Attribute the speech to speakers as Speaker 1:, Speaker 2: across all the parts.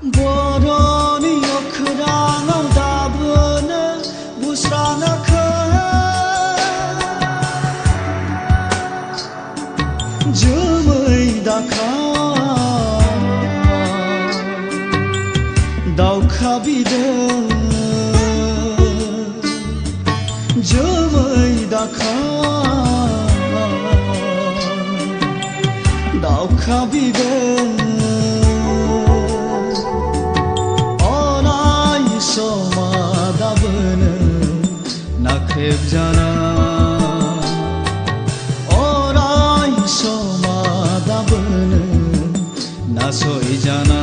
Speaker 1: Boroni okrana dabını busrana Jumai daka Dauka bidın Jumai daka Dauka bidın Nakreb jana orai somadabın nasoy jana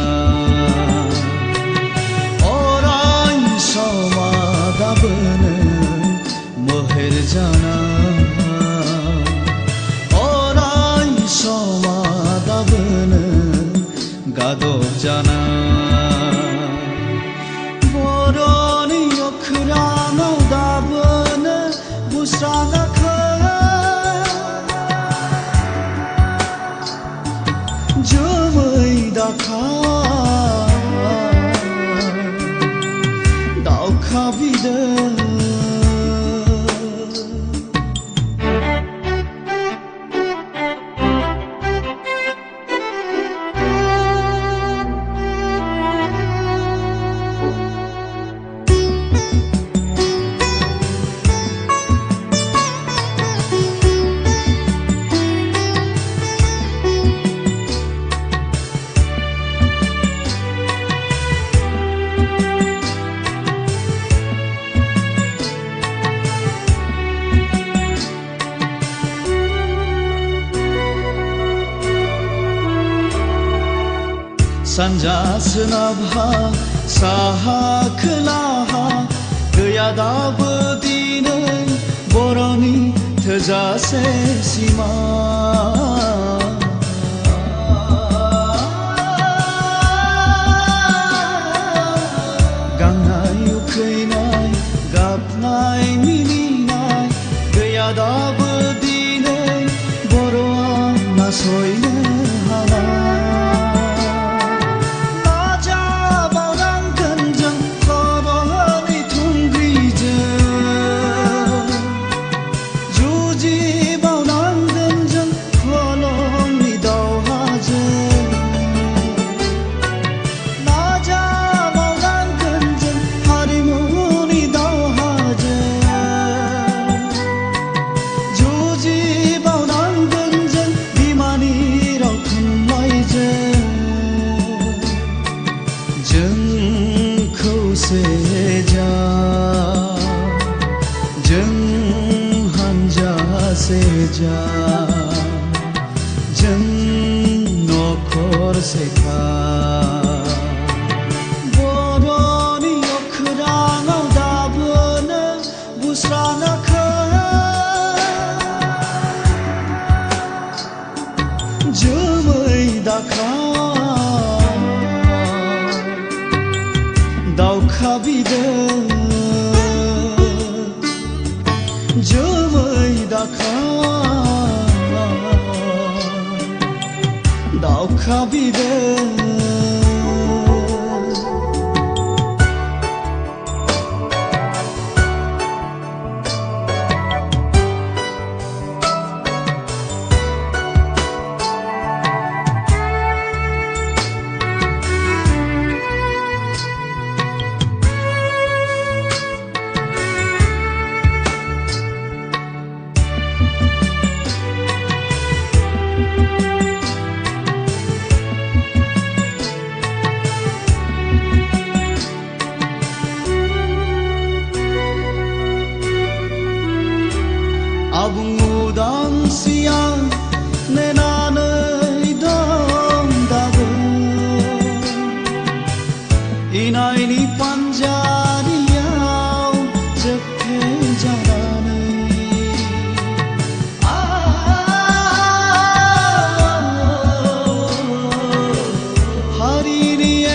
Speaker 1: orai somadabın moher jana orai somadabın gadob jana boroni okrana dabını busrana Jumai daka Dauka bidın Sancasına bah saha kelaha Gaya dabı dinin boroni tezase sima Gangnay ukaynay gapnay mininay Gaya dabı dinin boroa nasoyne hala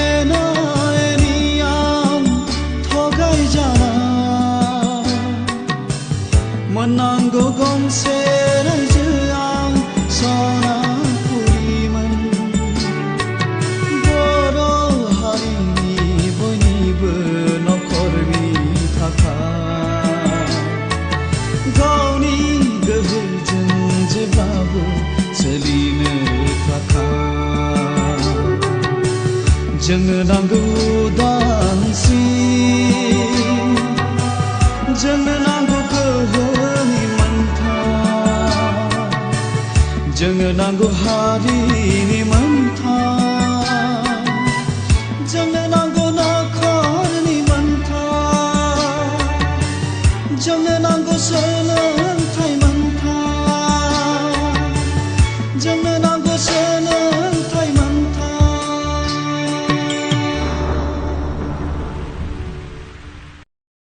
Speaker 1: एनायनियाम थगाय जाना मोननांगौ गंसे रायजो आं सनापुरिमोन बर' हारिनि बयनिबो नखरनि थाखाय गावनि गोहोजों जेब्लाबो सोलिनो थाखाय जोंनो नांगौ उदांस्रि जोंनो नांगौ गोहोनि मोन्थाय जोंनो नांगौ हारिनि